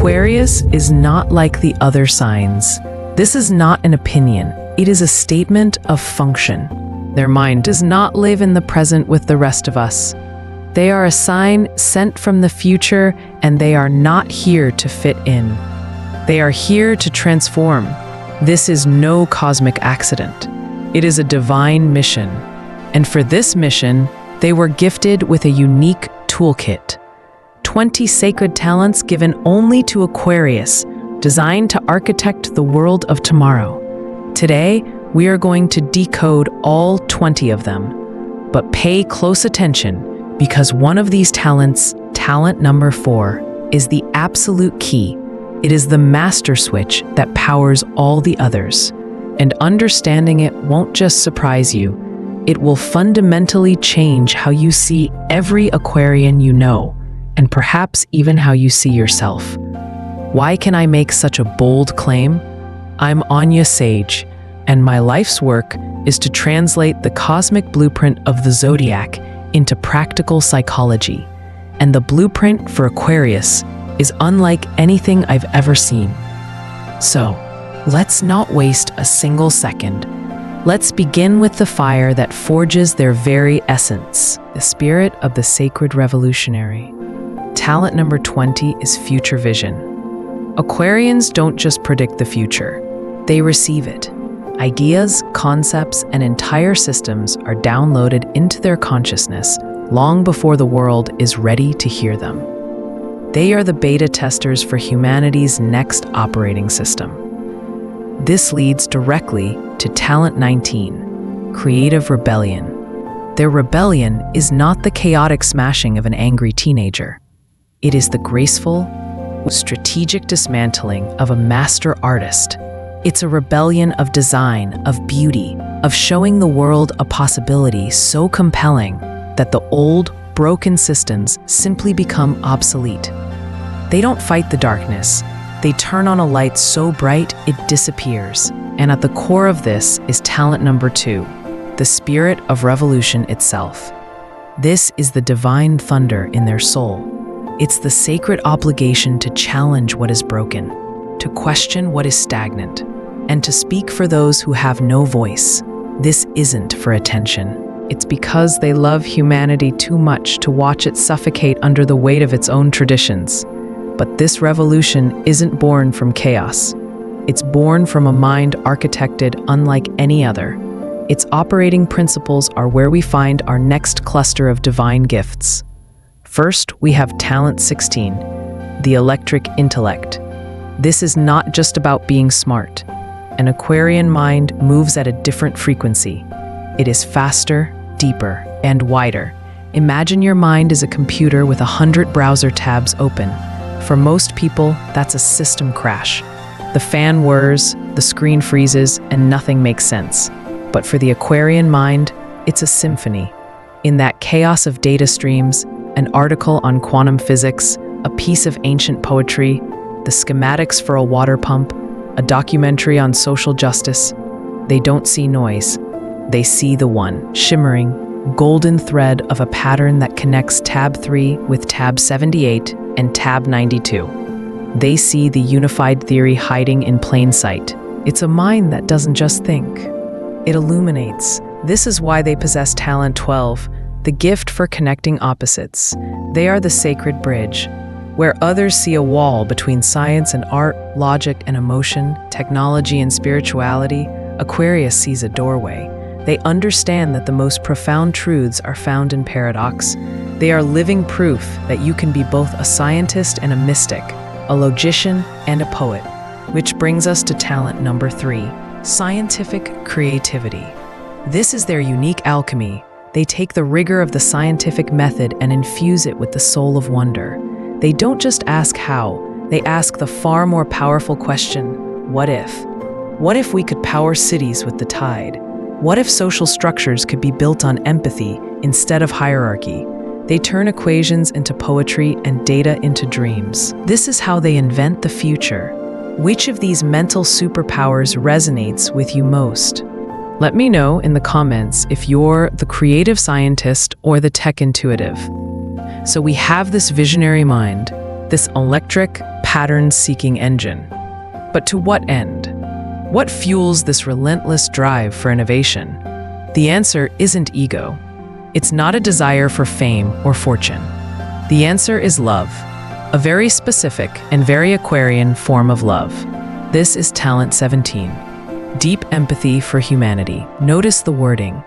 Aquarius is not like the other signs. This is not an opinion. It is a statement of function. Their mind does not live in the present with the rest of us. They are a sign sent from the future, and they are not here to fit in. They are here to transform. This is no cosmic accident. It is a divine mission. And for this mission, they were gifted with a unique toolkit. 20 sacred talents given only to Aquarius, designed to architect the world of tomorrow. Today, we are going to decode all 20 of them. But pay close attention, because one of these talents, talent number 4, is the absolute key. It is the master switch that powers all the others. And understanding it won't just surprise you. It will fundamentally change how you see every Aquarian you know, and perhaps even how you see yourself. Why can I make such a bold claim? I'm Anya Sage, and my life's work is to translate the cosmic blueprint of the Zodiac into practical psychology. And the blueprint for Aquarius is unlike anything I've ever seen. So, let's not waste a single second. Let's begin with the fire that forges their very essence, the spirit of the sacred revolutionary. Talent number 20 is future vision. Aquarians don't just predict the future, they receive it. Ideas, concepts, and entire systems are downloaded into their consciousness long before the world is ready to hear them. They are the beta testers for humanity's next operating system. This leads directly to talent 19, creative rebellion. Their rebellion is not the chaotic smashing of an angry teenager. It is the graceful, strategic dismantling of a master artist. It's a rebellion of design, of beauty, of showing the world a possibility so compelling that the old, broken systems simply become obsolete. They don't fight the darkness. They turn on a light so bright it disappears. And at the core of this is talent number 2, the spirit of revolution itself. This is the divine thunder in their soul. It's the sacred obligation to challenge what is broken, to question what is stagnant, and to speak for those who have no voice. This isn't for attention. It's because they love humanity too much to watch it suffocate under the weight of its own traditions. But this revolution isn't born from chaos. It's born from a mind architected unlike any other. Its operating principles are where we find our next cluster of divine gifts. First, we have talent 16, the Electric Intellect. This is not just about being smart. An Aquarian mind moves at a different frequency. It is faster, deeper, and wider. Imagine your mind is a computer with 100 browser tabs open. For most people, that's a system crash. The fan whirs, the screen freezes, and nothing makes sense. But for the Aquarian mind, it's a symphony. In that chaos of data streams, an article on quantum physics, a piece of ancient poetry, the schematics for a water pump, a documentary on social justice, they don't see noise. They see the one, shimmering, golden thread of a pattern that connects tab 3 with tab 78 and tab 92. They see the unified theory hiding in plain sight. It's a mind that doesn't just think. It illuminates. This is why they possess talent 12, the gift for connecting opposites. They are the sacred bridge. Where others see a wall between science and art, logic and emotion, technology and spirituality, Aquarius sees a doorway. They understand that the most profound truths are found in paradox. They are living proof that you can be both a scientist and a mystic, a logician and a poet. Which brings us to talent number 3, scientific creativity. This is their unique alchemy. They take the rigor of the scientific method and infuse it with the soul of wonder. They don't just ask how, they ask the far more powerful question, what if? What if we could power cities with the tide? What if social structures could be built on empathy instead of hierarchy? They turn equations into poetry and data into dreams. This is how they invent the future. Which of these mental superpowers resonates with you most? Let me know in the comments if you're the creative scientist or the tech intuitive. So we have this visionary mind, this electric, pattern-seeking engine. But to what end? What fuels this relentless drive for innovation? The answer isn't ego. It's not a desire for fame or fortune. The answer is love, a very specific and very Aquarian form of love. This is Talent 17. Deep empathy for humanity. Notice the wording.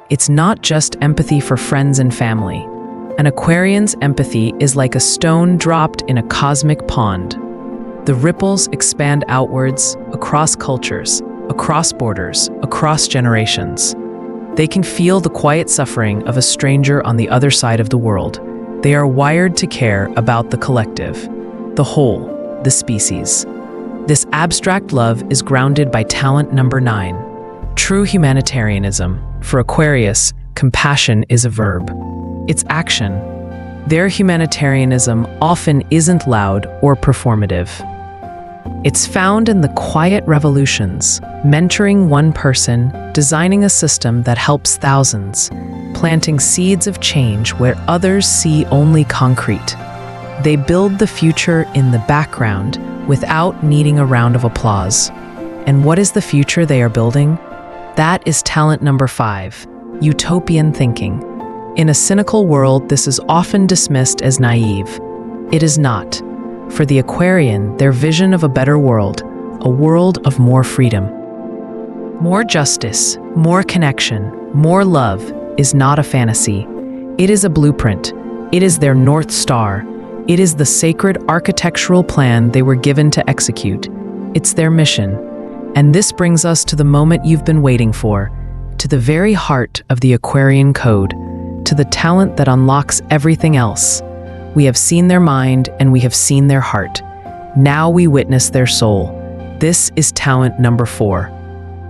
It's not just empathy for friends and family. An Aquarian's empathy is like a stone dropped in a cosmic pond. The ripples expand outwards, across cultures, across borders, across generations. They can feel the quiet suffering of a stranger on the other side of the world. They are wired to care about the collective, the whole, the species. This abstract love is grounded by talent number 9. True humanitarianism. For Aquarius, compassion is a verb. It's action. Their humanitarianism often isn't loud or performative. It's found in the quiet revolutions, mentoring one person, designing a system that helps thousands, planting seeds of change where others see only concrete. They build the future in the background without needing a round of applause. And what is the future they are building? That is talent number 5, utopian thinking. In a cynical world, this is often dismissed as naive. It is not. For the Aquarian, their vision of a better world, a world of more freedom. More justice, more connection, more love is not a fantasy. It is a blueprint. It is their North Star. It is the sacred architectural plan they were given to execute. It's their mission. And this brings us to the moment you've been waiting for, to the very heart of the Aquarian code, to the talent that unlocks everything else. We have seen their mind and we have seen their heart. Now we witness their soul. This is talent number 4.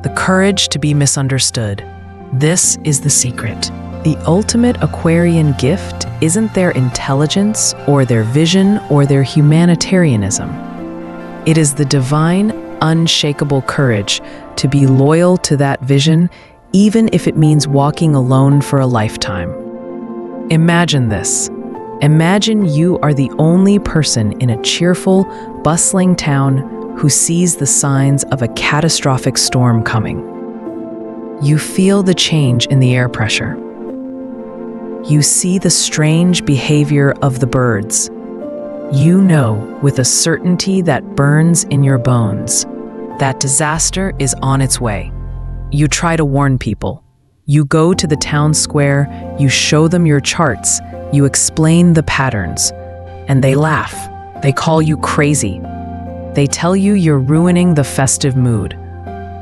The courage to be misunderstood. This is the secret. The ultimate Aquarian gift isn't their intelligence or their vision or their humanitarianism. It is the divine, unshakable courage to be loyal to that vision, even if it means walking alone for a lifetime. Imagine this. Imagine you are the only person in a cheerful, bustling town who sees the signs of a catastrophic storm coming. You feel the change in the air pressure. You see the strange behavior of the birds. You know with a certainty that burns in your bones that disaster is on its way. You try to warn people. You go to the town square, you show them your charts, you explain the patterns, and they laugh. They call you crazy. They tell you you're ruining the festive mood.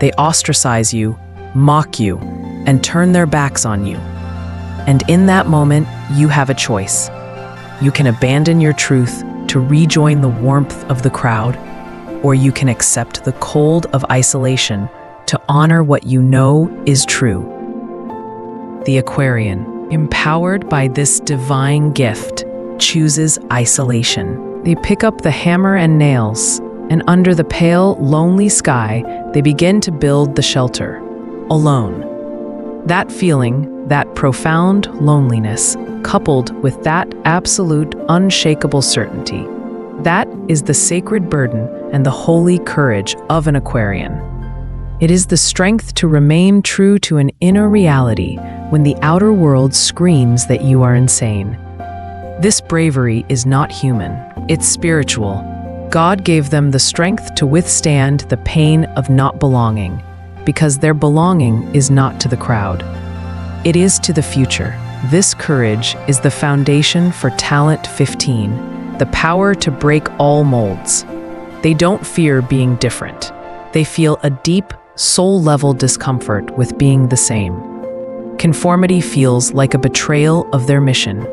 They ostracize you, mock you, and turn their backs on you. And in that moment, you have a choice. You can abandon your truth to rejoin the warmth of the crowd, or you can accept the cold of isolation to honor what you know is true. The Aquarian, empowered by this divine gift, chooses isolation. They pick up the hammer and nails, and under the pale, lonely sky, they begin to build the shelter, alone. That feeling, that profound loneliness, coupled with that absolute, unshakable certainty, that is the sacred burden and the holy courage of an Aquarian. It is the strength to remain true to an inner reality when the outer world screams that you are insane. This bravery is not human, it's spiritual. God gave them the strength to withstand the pain of not belonging, because their belonging is not to the crowd. It is to the future. This courage is the foundation for talent 15, the power to break all molds. They don't fear being different. They feel a deep, soul-level discomfort with being the same. Conformity feels like a betrayal of their mission.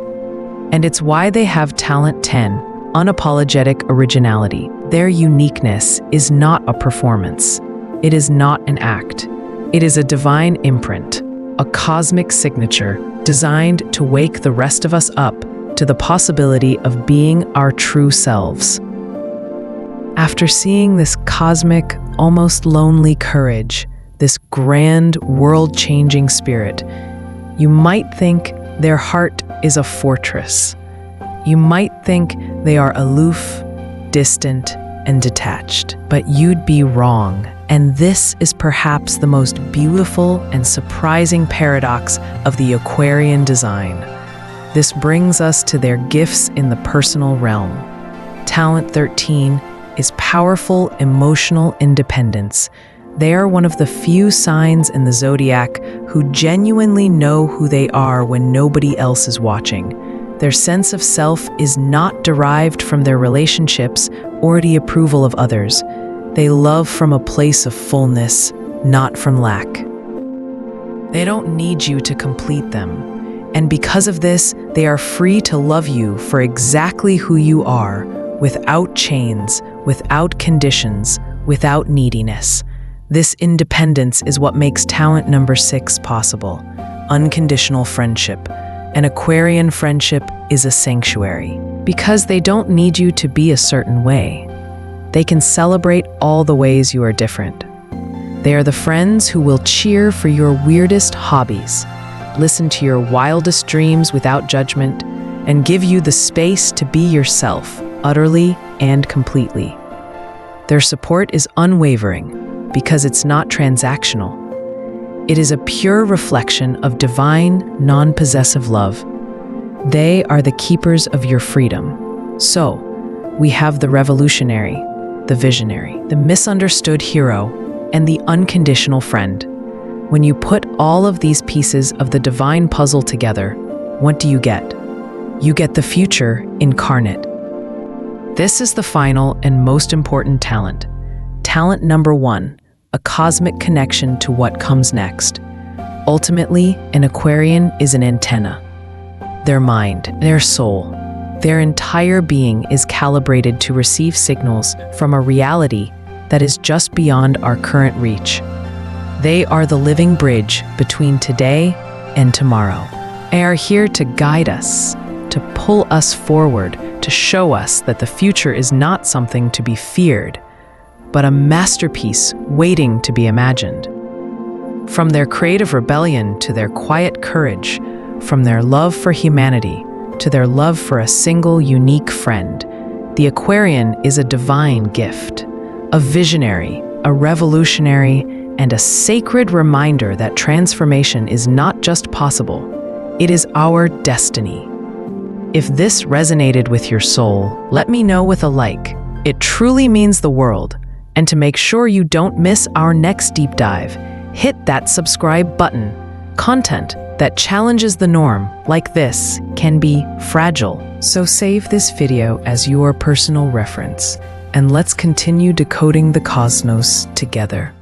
And it's why they have talent 10, unapologetic originality. Their uniqueness is not a performance. It is not an act. It is a divine imprint, a cosmic signature designed to wake the rest of us up to the possibility of being our true selves. After seeing this cosmic, almost lonely courage, this grand, world-changing spirit, you might think their heart is a fortress. You might think they are aloof, distant, and detached. But you'd be wrong. And this is perhaps the most beautiful and surprising paradox of the Aquarian design. This brings us to their gifts in the personal realm. Talent 13 is powerful emotional independence. They are one of the few signs in the Zodiac who genuinely know who they are when nobody else is watching. Their sense of self is not derived from their relationships or the approval of others. They love from a place of fullness, not from lack. They don't need you to complete them. And because of this, they are free to love you for exactly who you are, without chains, without conditions, without neediness. This independence is what makes talent number 6 possible. Unconditional friendship. An Aquarian friendship is a sanctuary because they don't need you to be a certain way. They can celebrate all the ways you are different. They are the friends who will cheer for your weirdest hobbies, listen to your wildest dreams without judgment, and give you the space to be yourself, utterly and completely. Their support is unwavering because it's not transactional. It is a pure reflection of divine, non-possessive love. They are the keepers of your freedom. So, we have the revolutionary, the visionary, the misunderstood hero, and the unconditional friend. When you put all of these pieces of the divine puzzle together, what do you get? You get the future incarnate. This is the final and most important talent. Talent number 1, a cosmic connection to what comes next. Ultimately, an Aquarian is an antenna. Their mind, their soul, their entire being is calibrated to receive signals from a reality that is just beyond our current reach. They are the living bridge between today and tomorrow. They are here to guide us, to pull us forward, to show us that the future is not something to be feared, but a masterpiece waiting to be imagined. From their creative rebellion to their quiet courage, from their love for humanity to their love for a single unique friend, the Aquarian is a divine gift, a visionary, a revolutionary, and a sacred reminder that transformation is not just possible, it is our destiny. If this resonated with your soul, let me know with a like. It truly means the world. And to make sure you don't miss our next deep dive, hit that subscribe button. Content that challenges the norm, like this, can be fragile. So save this video as your personal reference, and let's continue decoding the cosmos together.